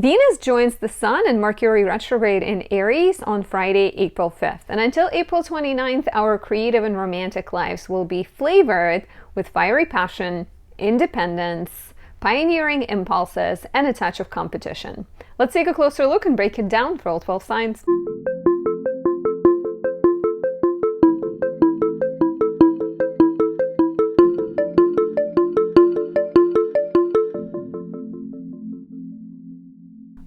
Venus joins the Sun and Mercury retrograde in Aries on Friday, April 5th. And until April 29th, our creative and romantic lives will be flavored with fiery passion, independence, pioneering impulses, and a touch of competition. Let's take a closer look and break it down for all 12 signs.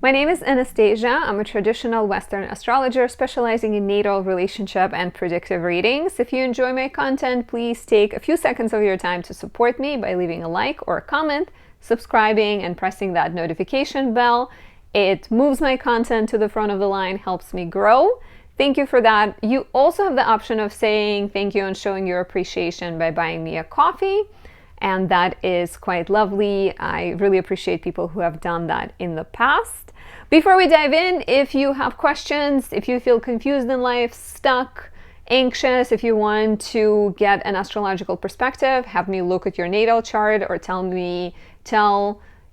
My name is Anastasia. I'm a traditional Western astrologer specializing in natal, relationship, and predictive readings. If you enjoy my content, please take a few seconds of your time to support me by leaving a like or a comment, subscribing, and pressing that notification bell. It moves my content to the front of the line, helps me grow. Thank you for that. You also have the option of saying thank you and showing your appreciation by buying me a coffee. And that is quite lovely. I really appreciate people who have done that in the past. Before we dive in, if you have questions, if you feel confused in life, stuck, anxious, if you want to get an astrological perspective, have me look at your natal chart or tell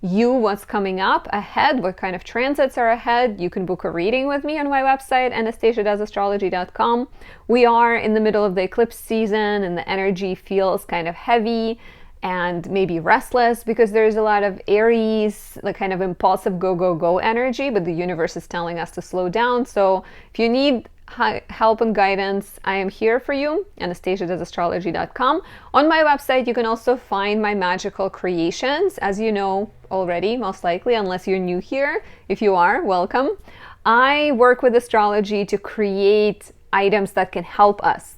you what's coming up ahead, what kind of transits are ahead, you can book a reading with me on my website, anastasiadoesastrology.com. We are in the middle of the eclipse season and the energy feels kind of heavy and maybe restless because there's a lot of Aries, the kind of impulsive go, go, go energy, but the universe is telling us to slow down. So if you need help and guidance, I am here for you, anastasiadoesastrology.com. On my website, you can also find my magical creations, as you know already, most likely, unless you're new here. If you are, welcome. I work with astrology to create items that can help us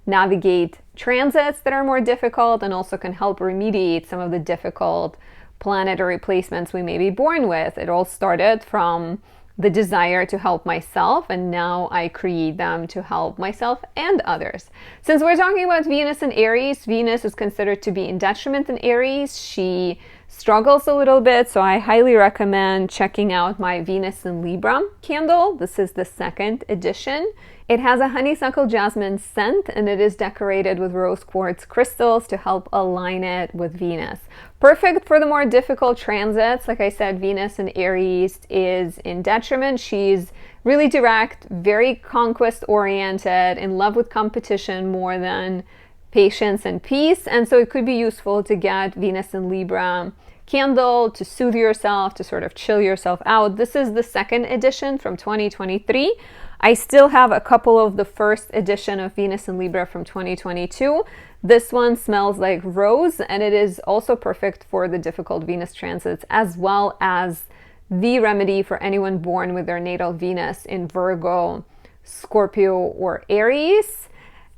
navigate transits that are more difficult and also can help remediate some of the difficult planetary placements we may be born with. It all started from the desire to help myself, and now I create them to help myself and others. Since we're talking about Venus and Aries, Venus is considered to be in detriment in Aries. She struggles a little bit, so I highly recommend checking out my Venus in Libra candle. This is the second edition. It has a honeysuckle jasmine scent and it is decorated with rose quartz crystals to help align it with Venus. Perfect for the more difficult transits. Like I said, Venus in Aries is in detriment. She's really direct, very conquest oriented, in love with competition more than patience and peace. And so it could be useful to get Venus in Libra candle to soothe yourself, to sort of chill yourself out. This is the second edition from 2023. I still have a couple of the first edition of Venus in Libra from 2022. This one smells like rose, and it is also perfect for the difficult Venus transits, as well as the remedy for anyone born with their natal Venus in Virgo, Scorpio, or Aries.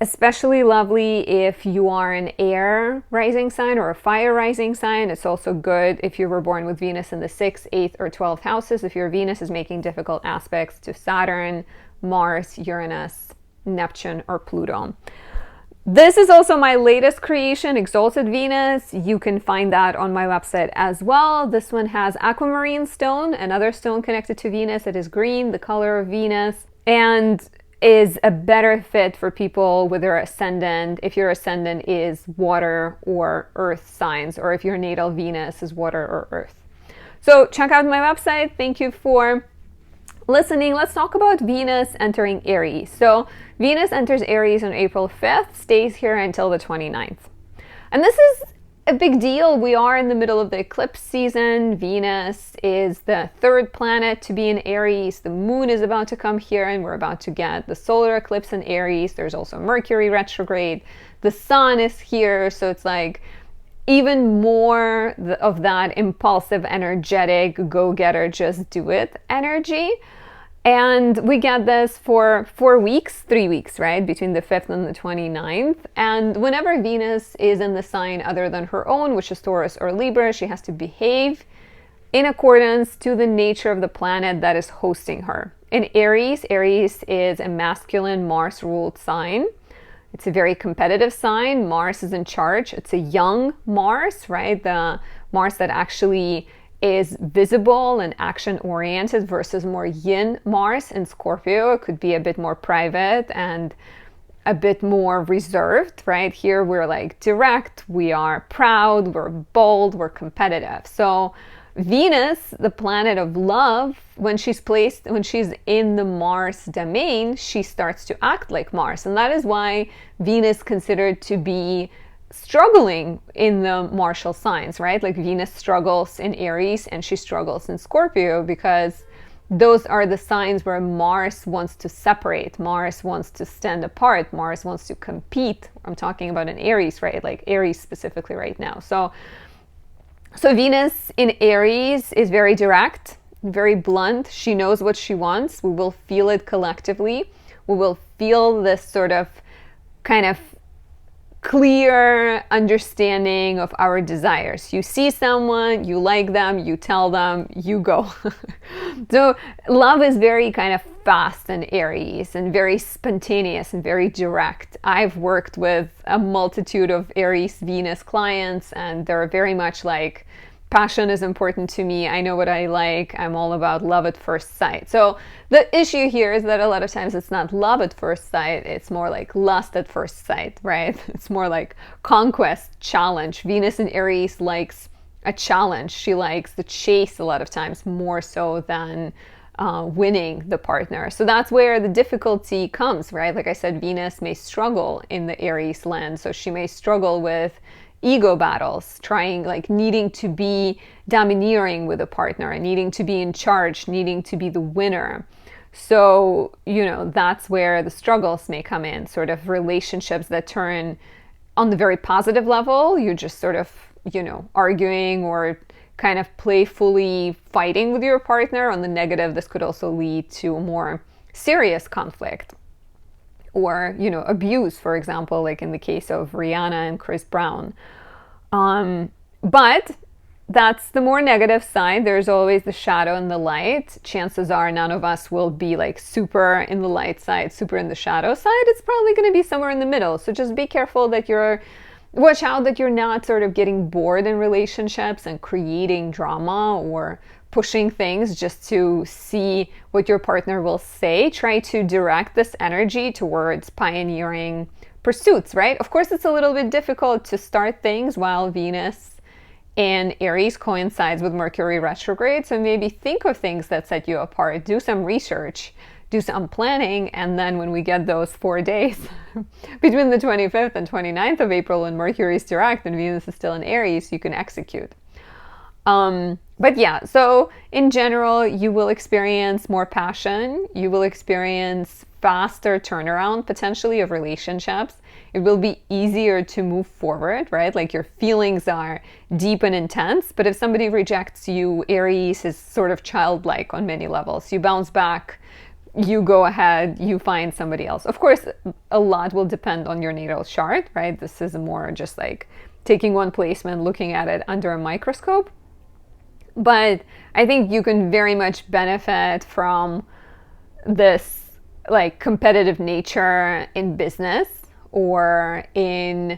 Especially lovely if you are an air rising sign or a fire rising sign. It's also good if you were born with Venus in the 6th, 8th, or 12th houses, if your Venus is making difficult aspects to Saturn, Mars, Uranus, Neptune, or Pluto. This is also my latest creation, Exalted Venus. You can find that on my website as well. This one has aquamarine stone, another stone connected to Venus. It is green, the color of Venus, and is a better fit for people with their ascendant, if your ascendant is water or earth signs, or if your natal Venus is water or earth. So check out my website. Thank you for listening. Let's talk about Venus entering Aries. So Venus enters Aries on April 5th, stays here until the 29th. And this is a big deal. We are in the middle of the eclipse season. Venus is the third planet to be in Aries. The moon is about to come here and we're about to get the solar eclipse in Aries. There's also Mercury retrograde. The sun is here. So it's like even more of that impulsive, energetic, go-getter, just do it energy. And we get this for 3 weeks, right? Between the 5th and the 29th. And whenever Venus is in the sign other than her own, which is Taurus or Libra, she has to behave in accordance to the nature of the planet that is hosting her. In Aries, Aries is a masculine Mars-ruled sign. It's a very competitive sign. Mars is in charge. It's a young Mars, right? The Mars that actually is visible and action-oriented versus more yin Mars in Scorpio. It could be a bit more private and a bit more reserved, right? Here we're like direct, we are proud, we're bold, we're competitive. So Venus, the planet of love, when she's in the Mars domain, she starts to act like Mars. And that is why Venus considered to be struggling in the martial signs, right? Like Venus struggles in Aries and she struggles in Scorpio, because those are the signs where Mars wants to separate, Mars wants to stand apart, Mars wants to compete. I'm talking about an Aries, right? Like Aries specifically right now. So Venus in Aries is very direct, very blunt. She knows what she wants. We will feel it collectively. We will feel this sort of kind of clear understanding of our desires. You see someone, you like them, you tell them, you go. So love is very kind of fast in Aries and very spontaneous and very direct. I've worked with a multitude of Aries Venus clients, and they're very much like, passion is important to me. I know what I like. I'm all about love at first sight. So the issue here is that a lot of times it's not love at first sight. It's more like lust at first sight, right? It's more like conquest, challenge. Venus in Aries likes a challenge. She likes the chase a lot of times more so than winning the partner. So that's where the difficulty comes, right? Like I said, Venus may struggle in the Aries land. So she may struggle with ego battles, needing to be domineering with a partner, needing to be in charge, needing to be the winner. So, that's where the struggles may come in, sort of relationships that turn on the very positive level. You're just sort of, arguing or kind of playfully fighting with your partner. On the negative, this could also lead to a more serious conflict. Or, abuse, for example, like in the case of Rihanna and Chris Brown. But that's the more negative side. There's always the shadow and the light. Chances are none of us will be like super in the light side, super in the shadow side. It's probably going to be somewhere in the middle. So just be careful that watch out that you're not sort of getting bored in relationships and creating drama or pushing things just to see what your partner will say. Try to direct this energy towards pioneering pursuits, right? Of course, it's a little bit difficult to start things while Venus in Aries coincides with Mercury retrograde. So maybe think of things that set you apart. Do some research, do some planning, and then when we get those 4 days between the 25th and 29th of April when Mercury is direct and Venus is still in Aries, you can execute. But yeah, so in general, you will experience more passion. You will experience faster turnaround potentially of relationships. It will be easier to move forward, right? Like your feelings are deep and intense. But if somebody rejects you, Aries is sort of childlike on many levels. You bounce back, you go ahead, you find somebody else. Of course, a lot will depend on your natal chart, right? This is more just like taking one placement, looking at it under a microscope. But I think you can very much benefit from this like competitive nature in business or in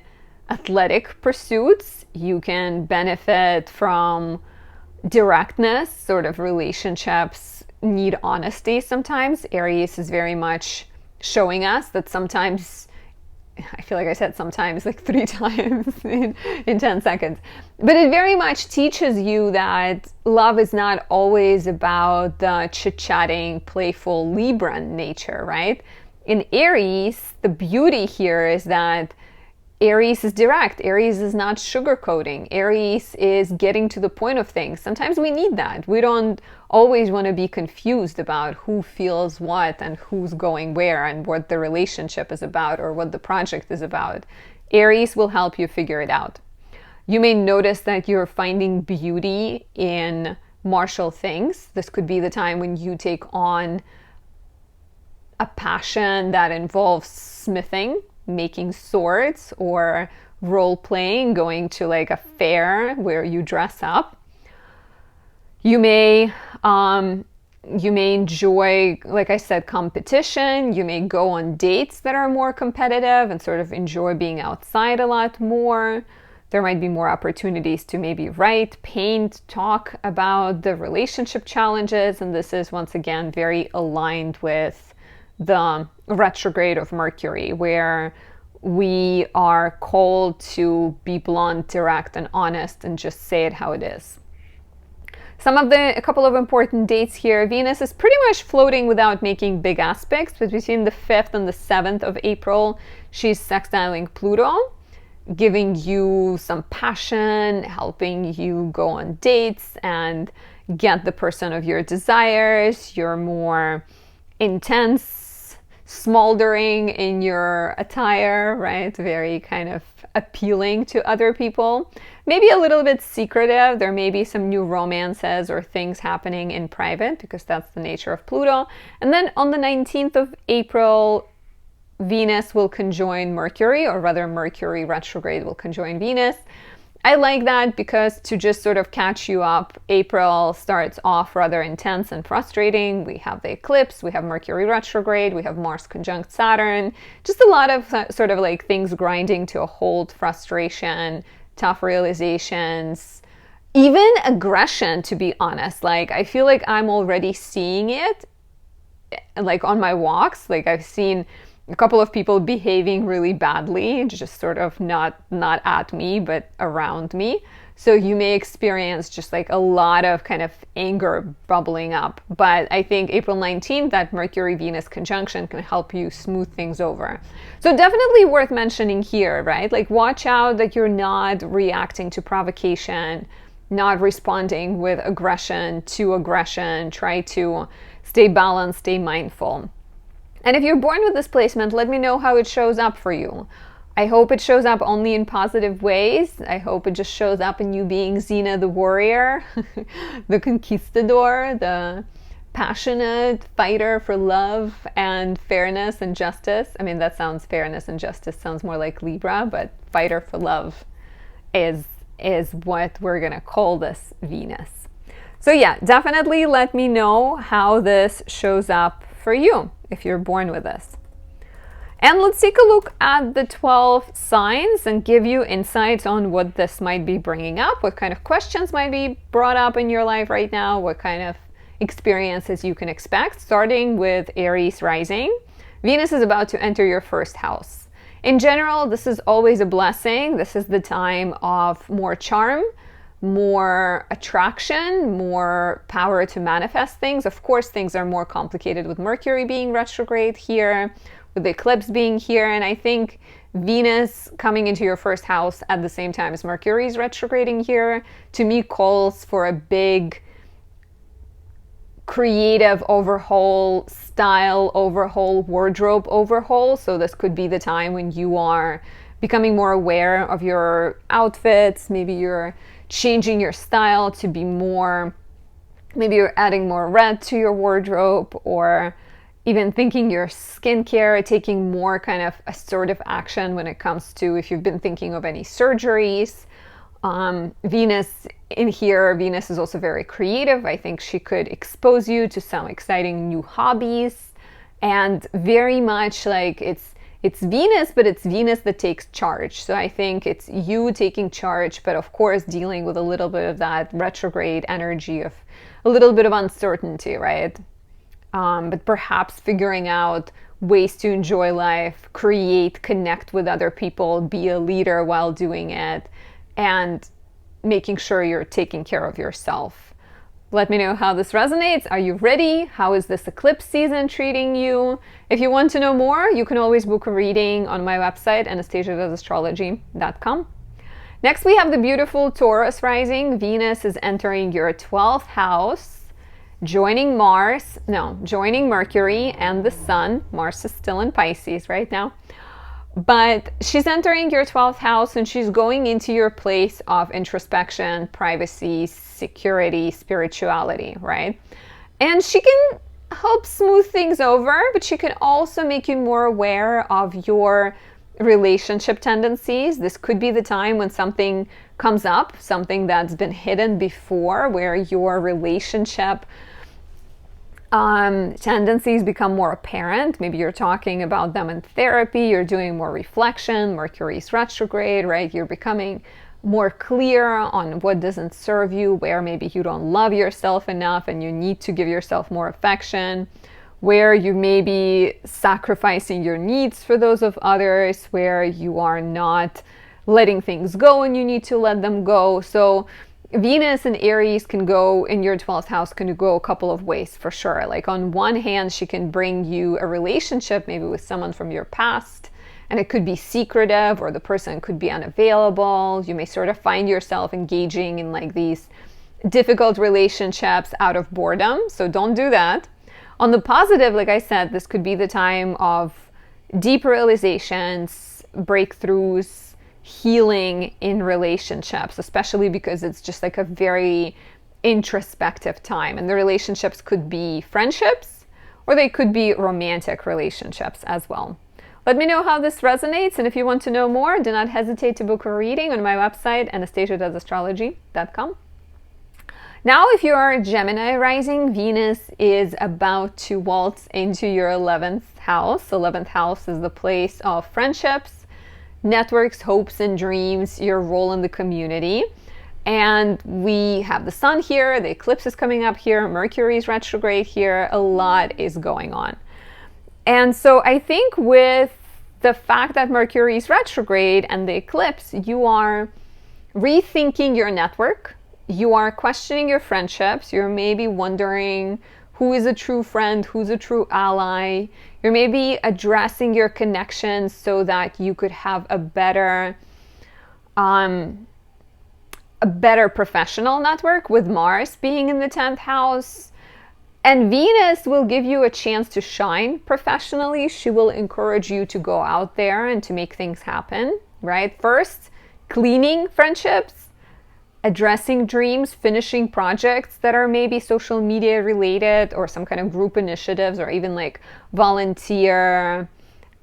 athletic pursuits. You can benefit from directness, sort of relationships need honesty sometimes. Aries is very much showing us that sometimes, I feel like I said sometimes like 3 times in 10 seconds. But it very much teaches you that love is not always about the chit-chatting, playful Libra nature, right? In Aries, the beauty here is that Aries is direct. Aries is not sugarcoating. Aries is getting to the point of things. Sometimes we need that. We don't always want to be confused about who feels what and who's going where and what the relationship is about or what the project is about. Aries will help you figure it out. You may notice that you're finding beauty in martial things. This could be the time when you take on a passion that involves smithing, making swords, or role playing, going to like a fair where you dress up. You may enjoy, like I said, competition. You may go on dates that are more competitive and sort of enjoy being outside a lot more. There might be more opportunities to maybe write, paint, talk about the relationship challenges. And this is once again very aligned with the retrograde of Mercury, where we are called to be blunt, direct, and honest and just say it how it is. A couple of important dates here. Venus is pretty much floating without making big aspects, but between the 5th and the 7th of April, she's sextiling Pluto, giving you some passion, helping you go on dates and get the person of your desires. You're more intense, smoldering in your attire, right? Very kind of appealing to other people. Maybe a little bit secretive. There may be some new romances or things happening in private because that's the nature of Pluto. And then on the 19th of April, Venus will conjoin Mercury, or rather Mercury retrograde will conjoin Venus. I like that because to just sort of catch you up, April starts off rather intense and frustrating. We have the eclipse, we have Mercury retrograde, we have Mars conjunct Saturn, just a lot of sort of like things grinding to a halt, frustration, tough realizations, even aggression, to be honest. Like, I feel like I'm already seeing it, like on my walks. Like, I've seen a couple of people behaving really badly, just sort of not at me, but around me. So you may experience just like a lot of kind of anger bubbling up. But I think April 19th, that Mercury-Venus conjunction can help you smooth things over. So definitely worth mentioning here, right? Like, watch out that you're not reacting to provocation, not responding with aggression to aggression. Try to stay balanced, stay mindful. And if you're born with this placement, let me know how it shows up for you. I hope it shows up only in positive ways. I hope it just shows up in you being Xena the warrior, the conquistador, the passionate fighter for love and fairness and justice. I mean, that sounds, fairness and justice sounds more like Libra, but fighter for love is what we're going to call this Venus. So yeah, definitely let me know how this shows up for you if you're born with this. And let's take a look at the 12 signs and give you insights on what this might be bringing up, what kind of questions might be brought up in your life right now, what kind of experiences you can expect, starting with Aries rising. Venus is about to enter your first house. In general, this is always a blessing. This is the time of more charm, more attraction, more power to manifest things. Of course, things are more complicated with Mercury being retrograde here, with the eclipse being here, and I think Venus coming into your first house at the same time as Mercury is retrograding here, to me calls for a big creative overhaul, style overhaul, wardrobe overhaul. So this could be the time when you are becoming more aware of your outfits. Maybe you're changing your style to be more, maybe you're adding more red to your wardrobe, or even thinking your skincare, taking more kind of assertive action when it comes to if you've been thinking of any surgeries. Venus in here, Venus is also very creative. I think she could expose you to some exciting new hobbies, and very much like it's Venus, but it's Venus that takes charge. So I think it's you taking charge, but of course dealing with a little bit of that retrograde energy of a little bit of uncertainty, right? But perhaps figuring out ways to enjoy life, create, connect with other people, be a leader while doing it, and making sure you're taking care of yourself. Let me know how this resonates. Are you ready? How is this eclipse season treating you? If you want to know more, you can always book a reading on my website, anastasiadoesastrology.com. Next, we have the beautiful Taurus rising. Venus is entering your 12th house, joining Mercury and the Sun. Mars is still in Pisces right now. But she's entering your 12th house, and she's going into your place of introspection, privacy, security, spirituality, right? And she can help smooth things over, but she can also make you more aware of your relationship tendencies. This could be the time when something comes up, something that's been hidden before, where your relationship tendencies become more apparent. Maybe you're talking about them in therapy, you're doing more reflection, Mercury's retrograde, right? You're becoming more clear on what doesn't serve you, where maybe you don't love yourself enough and you need to give yourself more affection, where you may be sacrificing your needs for those of others, where you are not letting things go and you need to let them go. So Venus and Aries can go in your 12th house, can go a couple of ways for sure. Like on one hand, she can bring you a relationship, maybe with someone from your past, and it could be secretive or the person could be unavailable. You may sort of find yourself engaging in like these difficult relationships out of boredom. So don't do that. On the positive, like I said, this could be the time of deep realizations, breakthroughs, healing in relationships, especially because it's just like a very introspective time. And the relationships could be friendships or they could be romantic relationships as well. Let me know how this resonates, and if you want to know more, do not hesitate to book a reading on my website, anastasiadoesastrology.com. Now, if you are a Gemini rising, Venus is about to waltz into your 11th house. 11th house is the place of friendships, networks, hopes, and dreams, your role in the community. And we have the sun here, the eclipse is coming up here, Mercury is retrograde here, a lot is going on. And so I think with the fact that Mercury is retrograde and the eclipse, you are rethinking your network, you are questioning your friendships, you're maybe wondering who is a true friend, who's a true ally. You're maybe addressing your connections so that you could have a better professional network, with Mars being in the 10th house. And Venus will give you a chance to shine professionally. She will encourage you to go out there and to make things happen, right? First, cleaning friendships, addressing dreams, finishing projects that are maybe social media related or some kind of group initiatives or even like volunteer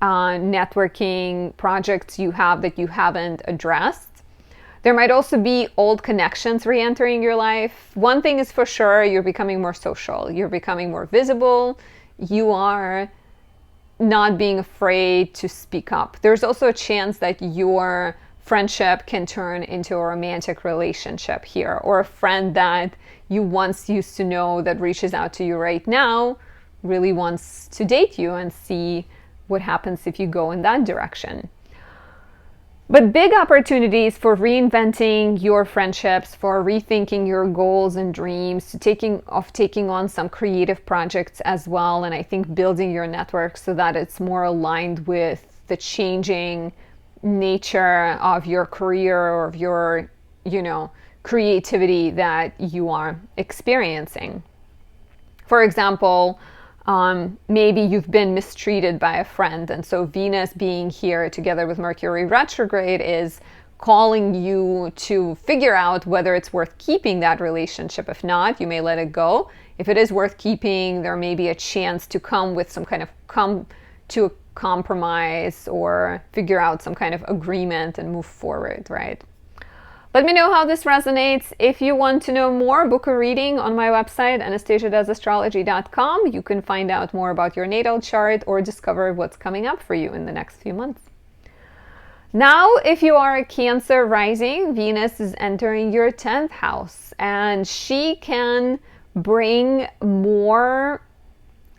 networking projects you have that you haven't addressed. There might also be old connections re-entering your life. One thing is for sure, you're becoming more social. You're becoming more visible. You are not being afraid to speak up. There's also a chance that your friendship can turn into a romantic relationship here, or a friend that you once used to know that reaches out to you right now really wants to date you, and see what happens if you go in that direction. But big opportunities for reinventing your friendships, for rethinking your goals and dreams, to taking on some creative projects as well. And I think building your network so that it's more aligned with the changing nature of your career or of your, creativity that you are experiencing. For example, maybe you've been mistreated by a friend, and so Venus being here together with Mercury retrograde is calling you to figure out whether it's worth keeping that relationship. If not, you may let it go. If it is worth keeping, there may be a chance to come to a compromise or figure out some kind of agreement and move forward, right? Let me know how this resonates. If you want to know more, book a reading on my website, anastasiadoesastrology.com. You can find out more about your natal chart or discover what's coming up for you in the next few months. Now, if you are a Cancer rising, Venus is entering your 10th house, and she can bring more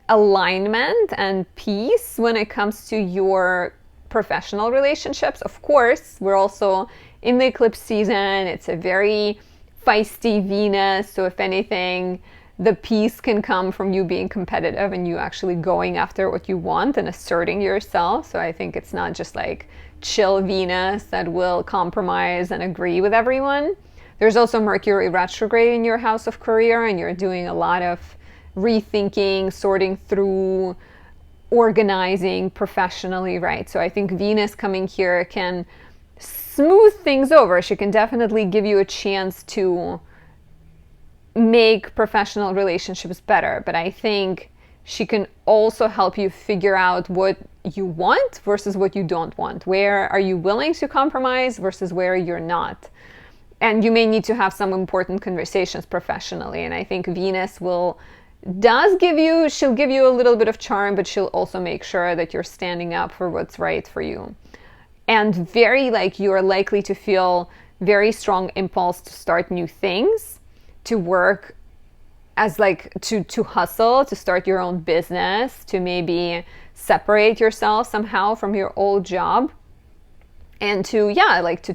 alignment and peace when it comes to your professional relationships. Of course, we're also in the eclipse season. It's a very feisty Venus, so if anything, the peace can come from you being competitive and you actually going after what you want and asserting yourself. So I think it's not just like chill Venus that will compromise and agree with everyone. There's also Mercury retrograde in your house of career, and you're doing a lot of rethinking, sorting through, organizing professionally, right? So I think Venus coming here can smooth things over. She can definitely give you a chance to make professional relationships better, but I think she can also help you figure out what you want versus what you don't want. Where are you willing to compromise versus where you're not? And you may need to have some important conversations professionally, and I think Venus she'll give you a little bit of charm, but she'll also make sure that you're standing up for what's right for you. And you're likely to feel very strong impulse to start new things, to work to hustle, to start your own business, to maybe separate yourself somehow from your old job, and to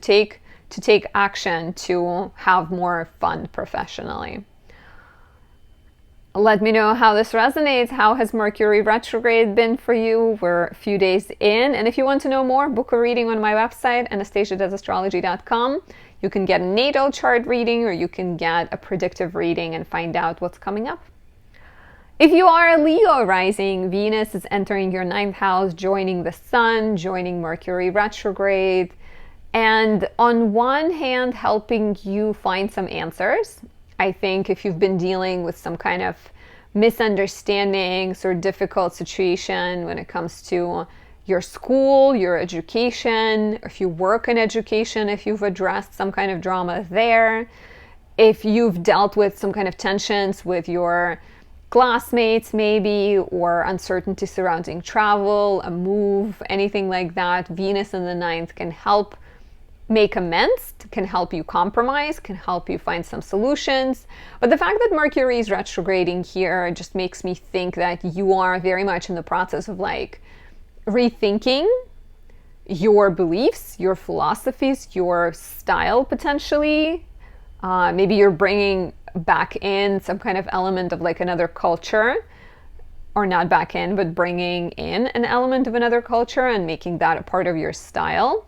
take to take action to have more fun professionally. Let me know how this resonates. How has Mercury retrograde been for you? We're a few days in. And if you want to know more, book a reading on my website, anastasiadoesastrology.com. You can get a natal chart reading, or you can get a predictive reading and find out what's coming up. If you are a Leo rising, Venus is entering your 9th house, joining the Sun, joining Mercury retrograde. And on one hand, helping you find some answers. I think if you've been dealing with some kind of misunderstandings or difficult situation when it comes to your school, your education, if you work in education, if you've addressed some kind of drama there, if you've dealt with some kind of tensions with your classmates maybe, or uncertainty surrounding travel, a move, anything like that, Venus in the 9th can help make amends, can help you compromise, can help you find some solutions. But the fact that Mercury is retrograding here just makes me think that you are very much in the process of like rethinking your beliefs, your philosophies, your style potentially. Maybe you're bringing back in some kind of element of like another culture, or not back in, but bringing in an element of another culture and making that a part of your style.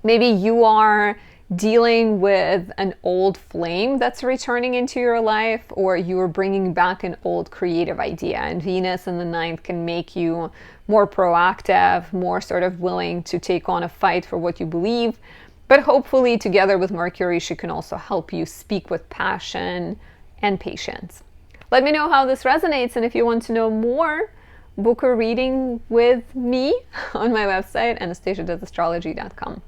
Maybe you are dealing with an old flame that's returning into your life, or you are bringing back an old creative idea. And Venus in the 9th can make you more proactive, more sort of willing to take on a fight for what you believe. But hopefully together with Mercury, she can also help you speak with passion and patience. Let me know how this resonates. And if you want to know more, book a reading with me on my website, anastasiadoesastrology.com.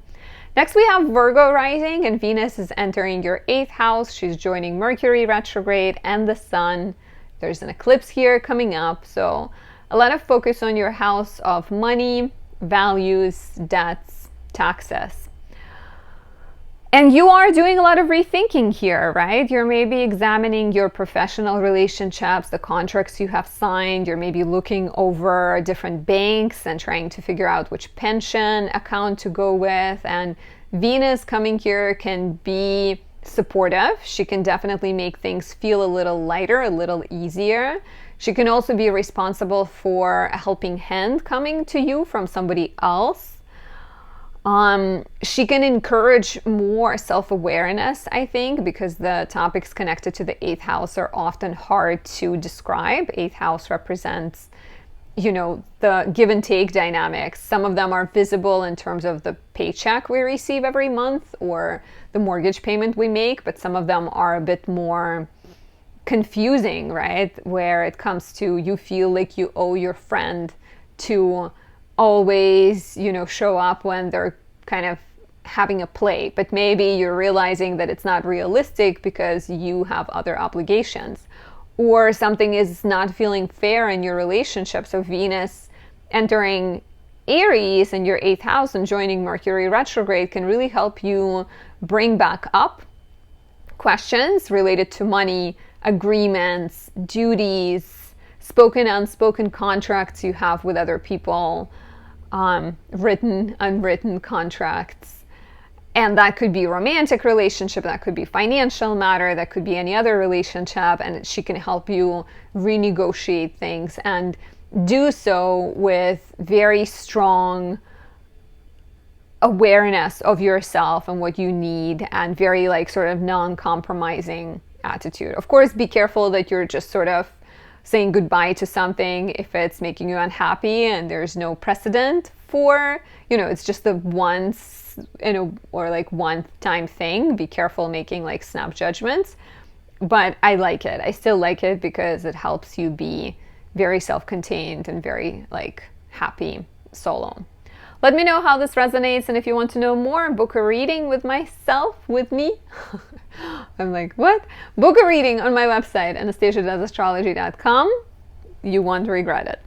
Next, we have Virgo rising, and Venus is entering your 8th house. She's joining Mercury retrograde and the Sun. There's an eclipse here coming up, so a lot of focus on your house of money, values, debts, taxes. And you are doing a lot of rethinking here, right? You're maybe examining your professional relationships, the contracts you have signed. You're maybe looking over different banks and trying to figure out which pension account to go with. And Venus coming here can be supportive. She can definitely make things feel a little lighter, a little easier. She can also be responsible for a helping hand coming to you from somebody else. She can encourage more self-awareness, I think, because the topics connected to the 8th house are often hard to describe. 8th house represents, you know, the give and take dynamics. Some of them are visible in terms of the paycheck we receive every month or the mortgage payment we make, but some of them are a bit more confusing, right? Where it comes to you feel like you owe your friend to always, you know, show up when they're kind of having a play, but maybe you're realizing that it's not realistic because you have other obligations, or something is not feeling fair in your relationship. So Venus entering Aries in your 8th house and joining Mercury retrograde can really help you bring back up questions related to money, agreements, duties, spoken, unspoken contracts you have with other people, written, unwritten contracts. And that could be a romantic relationship, that could be financial matter, that could be any other relationship, and she can help you renegotiate things and do so with very strong awareness of yourself and what you need, and very like sort of non-compromising attitude. Of course, be careful that you're just sort of saying goodbye to something if it's making you unhappy and there's no precedent for, you know, it's just the once, you know, or like one time thing. Be careful making like snap judgments. But I like it. I still like it because it helps you be very self-contained and very like happy solo. Let me know how this resonates, and if you want to know more, book a reading with myself, with me. I'm like, what? Book a reading on my website, anastasiadoesastrology.com. You won't regret it.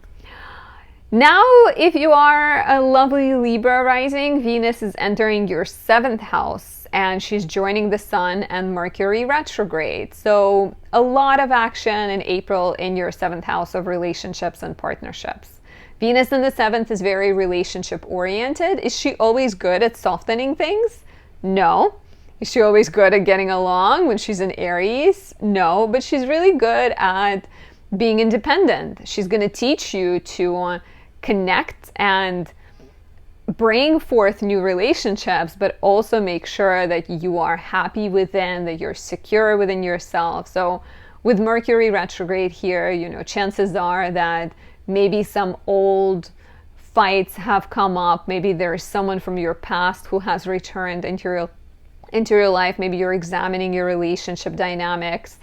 Now, if you are a lovely Libra rising, Venus is entering your 7th house, and she's joining the Sun and Mercury retrograde. So a lot of action in April in your 7th house of relationships and partnerships. Venus in the 7th is very relationship oriented. Is she always good at softening things? No. Is she always good at getting along when she's an Aries? No, but she's really good at being independent. She's going to teach you to connect and bring forth new relationships, but also make sure that you are happy within, that you're secure within yourself. So with Mercury retrograde here, you know, chances are that maybe some old fights have come up. Maybe there's someone from your past who has returned into your life. Maybe you're examining your relationship dynamics,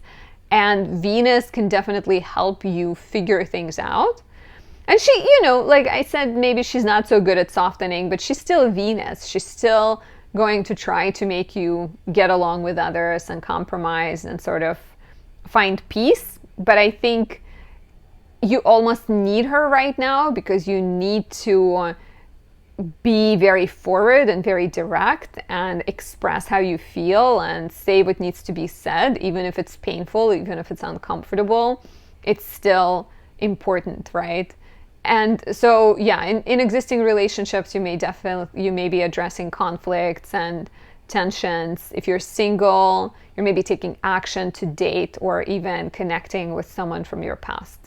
and Venus can definitely help you figure things out. And she, you know, like I said, maybe she's not so good at softening, but she's still Venus. She's still going to try to make you get along with others and compromise and sort of find peace. But I think you almost need her right now, because you need to be very forward and very direct and express how you feel and say what needs to be said, even if it's painful, even if it's uncomfortable. It's still important, right? And so, yeah, in existing relationships, you may be addressing conflicts and tensions. If you're single, you're maybe taking action to date or even connecting with someone from your past.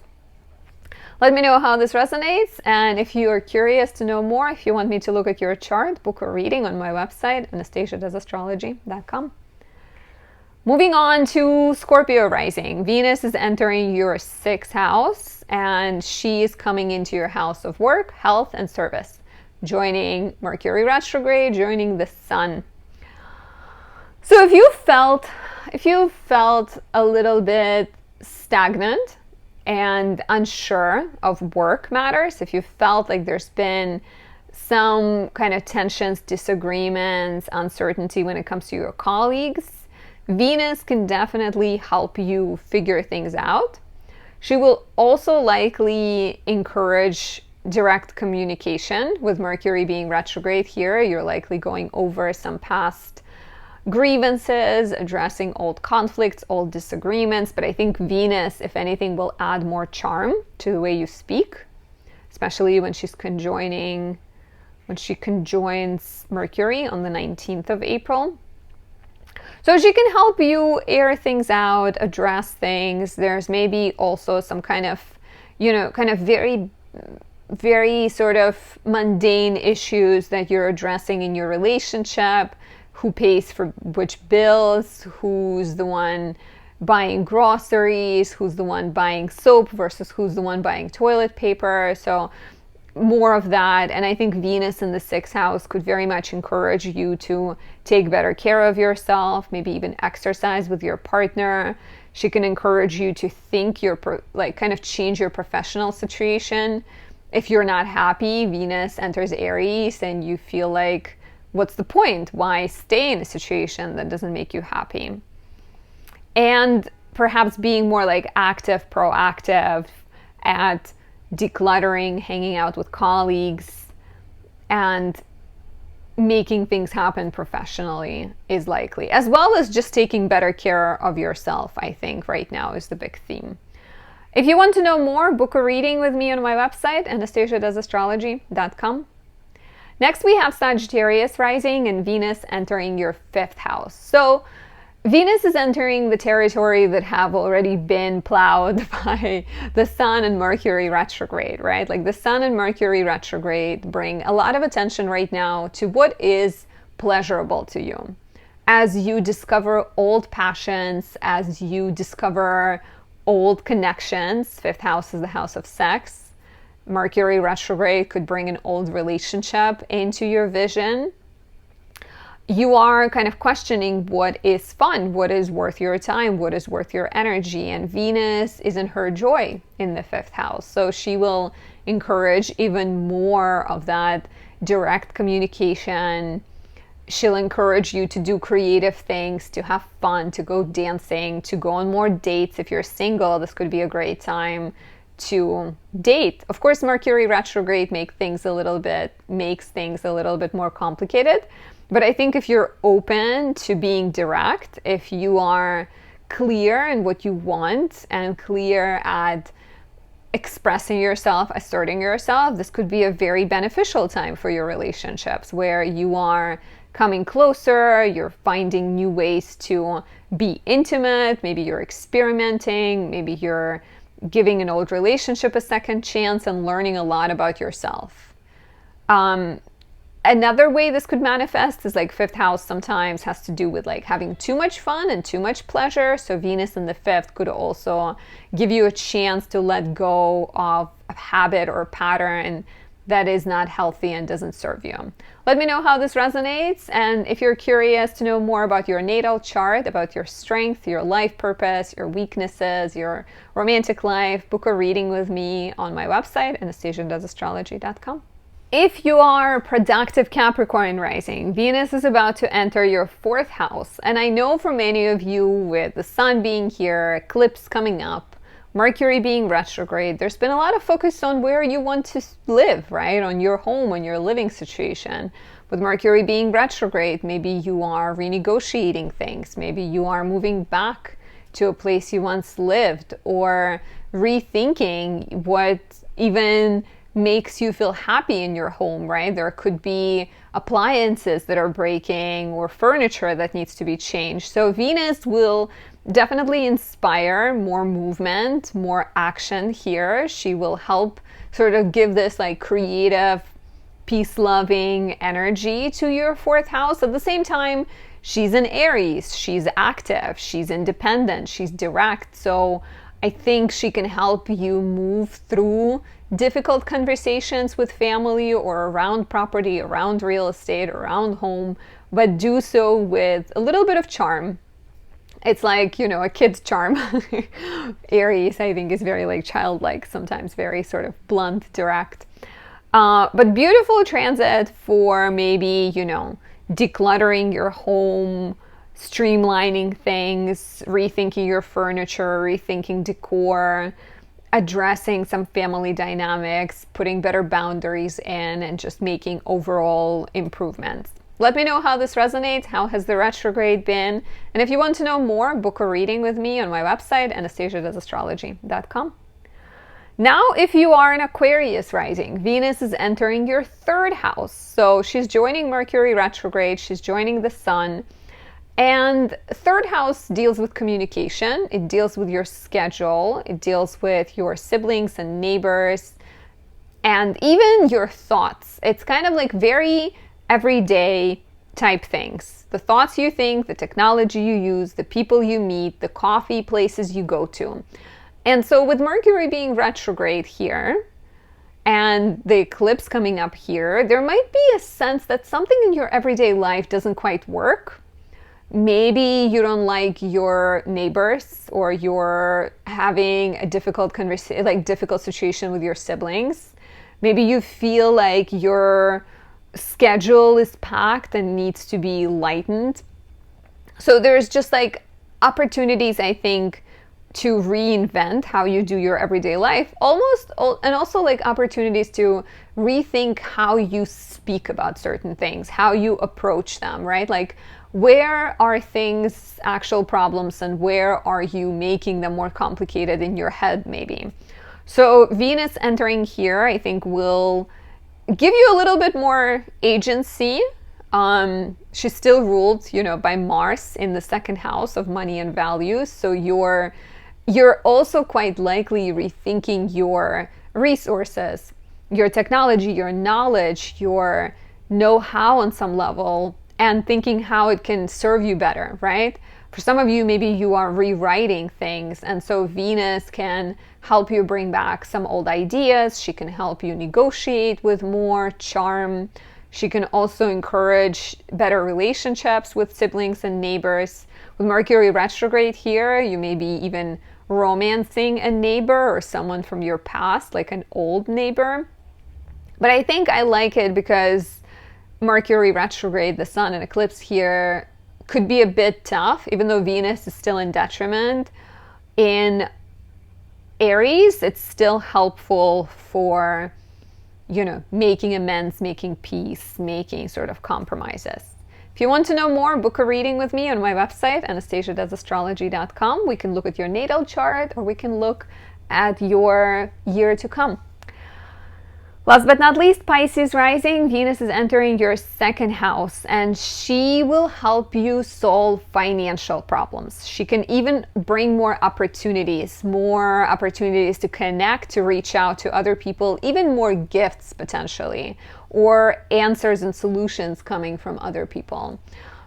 Let me know how this resonates, and if you are curious to know more, if you want me to look at your chart, book a reading on my website, anastasiadoesastrology.com. Moving on to Scorpio rising. Venus is entering your 6th house, and she is coming into your house of work, health, and service, joining Mercury retrograde, joining the sun. So if you felt a little bit stagnant and unsure of work matters, if you felt like there's been some kind of tensions, disagreements, uncertainty when it comes to your colleagues, Venus can definitely help you figure things out. She will also likely encourage direct communication. With Mercury being retrograde here, you're likely going over some past grievances, addressing old conflicts, old disagreements. But I think Venus, if anything, will add more charm to the way you speak, especially when she conjoins Mercury on the 19th of April. So she can help you air things out, address things. There's maybe also some kind of very, very sort of mundane issues that you're addressing in your relationship. Who pays for which bills? Who's the one buying groceries? Who's the one buying soap versus who's the one buying toilet paper? So more of that. And I think Venus in the 6th house could very much encourage you to take better care of yourself, maybe even exercise with your partner. She can encourage you to think kind of change your professional situation. If you're not happy, Venus enters Aries and you feel like, what's the point? Why stay in a situation that doesn't make you happy? And perhaps being more like active, proactive at decluttering, hanging out with colleagues, and making things happen professionally is likely, as well as just taking better care of yourself. I think right now is the big theme. If you want to know more, book a reading with me on my website, anastasiadoesastrology.com. Next, we have Sagittarius rising and Venus entering your 5th house. So Venus is entering the territory that have already been plowed by the Sun and Mercury retrograde, right? Like the Sun and Mercury retrograde bring a lot of attention right now to what is pleasurable to you. As you discover old passions, as you discover old connections, 5th house is the house of sex. Mercury retrograde could bring an old relationship into your vision. You are kind of questioning what is fun, what is worth your time, what is worth your energy. And Venus is in her joy in the 5th house. So she will encourage even more of that direct communication. She'll encourage you to do creative things, to have fun, to go dancing, to go on more dates. If you're single, this could be a great time to date. Of course, Mercury retrograde makes things a little bit more complicated. But I think if you're open to being direct, if you are clear in what you want and clear at expressing yourself, asserting yourself, this could be a very beneficial time for your relationships, where you are coming closer, you're finding new ways to be intimate, maybe you're experimenting, maybe you're giving an old relationship a second chance and learning a lot about yourself. Another way this could manifest is like fifth house sometimes has to do with like having too much fun and too much pleasure. So Venus in the fifth could also give you a chance to let go of a habit or pattern that is not healthy and doesn't serve you. Let me know how this resonates. And if you're curious to know more about your natal chart, about your strength, your life purpose, your weaknesses, your romantic life, book a reading with me on my website, anastasiadoesastrology.com. If you are productive Capricorn rising, Venus is about to enter your fourth house. And I know for many of you, with the sun being here, eclipse coming up, Mercury being retrograde, there's been a lot of focus on where you want to live, right? On your home, on your living situation. With Mercury being retrograde, maybe you are renegotiating things. Maybe you are moving back to a place you once lived, or rethinking what even makes you feel happy in your home, right? There could be appliances that are breaking or furniture that needs to be changed. So Venus will definitely inspire more movement, more action here. She will help sort of give this like creative, peace-loving energy to your fourth house. At the same time, she's an Aries. She's active. She's independent. She's direct. So I think she can help you move through difficult conversations with family or around property, around real estate, around home, but do so with a little bit of charm. It's like, you know, a kid's charm. Aries, I think, is very like childlike, sometimes very sort of blunt, direct. But beautiful transit for maybe, you know, decluttering your home, streamlining things, rethinking your furniture, rethinking decor, addressing some family dynamics, putting better boundaries in, and just making overall improvements. Let me know how this resonates. How has the retrograde been? And if you want to know more, book a reading with me on my website, anastasiadoesastrology.com. Now, if you are an Aquarius rising, Venus is entering your third house. So she's joining Mercury retrograde, she's joining the sun. And third house deals with communication. It deals with your schedule. It deals with your siblings and neighbors, and even your thoughts. It's kind of like very everyday type things. The thoughts you think, the technology you use, the people you meet, the coffee places you go to. And so with Mercury being retrograde here and the eclipse coming up here, there might be a sense that something in your everyday life doesn't quite work. Maybe you don't like your neighbors, or you're having a difficult situation with your siblings. Maybe you feel like your schedule is packed and needs to be lightened. So there's just like opportunities, I think, to reinvent how you do your everyday life, and also like opportunities to rethink how you speak about certain things, how you approach them, right? Like, where are things actual problems and where are you making them more complicated in your head maybe? So Venus entering here, I think, will give you a little bit more agency. She's still ruled, you know, by Mars in the second house of money and values. So you're also quite likely rethinking your resources, your technology, your knowledge, your know-how on some level, and thinking how it can serve you better, right? For some of you, maybe you are rewriting things, and so Venus can help you bring back some old ideas. She can help you negotiate with more charm. She can also encourage better relationships with siblings and neighbors. With Mercury retrograde here, you may be even romancing a neighbor or someone from your past, like an old neighbor. But I think I like it because Mercury retrograde, the sun and eclipse here, could be a bit tough, even though Venus is still in detriment. In Aries, it's still helpful for, you know, making amends, making peace, making sort of compromises. If you want to know more, book a reading with me on my website, anastasiadoesastrology.com. We can look at your natal chart, or we can look at your year to come. Last but not least, Pisces rising, Venus is entering your second house, and she will help you solve financial problems. She can even bring more opportunities to connect, to reach out to other people, even more gifts potentially, or answers and solutions coming from other people.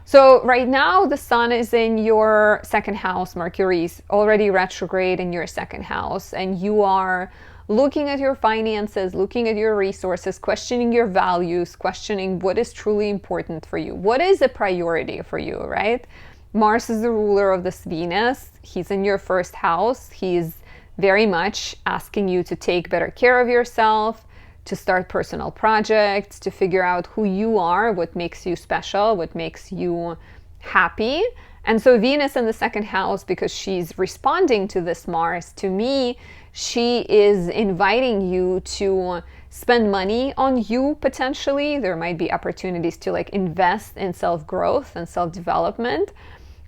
So right now, the sun is in your second house. Mercury's already retrograde in your second house, and you are looking at your finances, looking at your resources, questioning your values, questioning what is truly important for you. What is a priority for you, right? Mars is the ruler of this Venus. He's in your first house. He's very much asking you to take better care of yourself, to start personal projects, to figure out who you are, what makes you special, what makes you happy. And so Venus in the second house, because she's responding to this Mars, to me, she is inviting you to spend money on you potentially. There might be opportunities to invest in self-growth and self-development.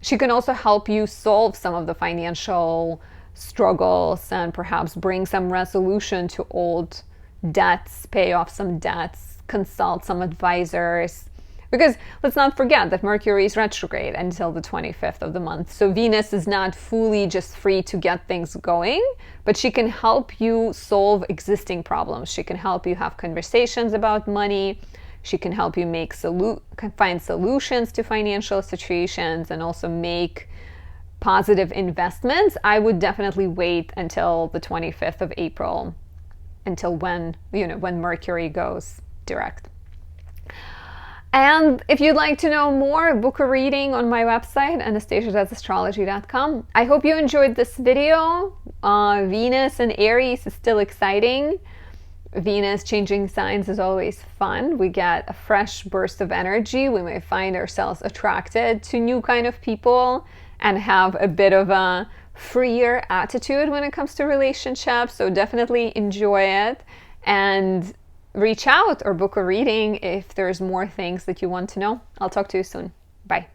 She can also help you solve some of the financial struggles and perhaps bring some resolution to old debts, pay off some debts, consult some advisors. Because let's not forget that Mercury is retrograde until the 25th of the month. So Venus is not fully just free to get things going, but she can help you solve existing problems. She can help you have conversations about money. She can help you find solutions to financial situations and also make positive investments. I would definitely wait until the 25th of April, until when Mercury goes direct. And if you'd like to know more, book a reading on my website, anastasia.astrology.com. I hope you enjoyed this video. Venus and Aries is still exciting. Venus changing signs is always fun. We get a fresh burst of energy. We may find ourselves attracted to new kind of people and have a bit of a freer attitude when it comes to relationships. So definitely enjoy it and reach out or book a reading if there's more things that you want to know. I'll talk to you soon. Bye.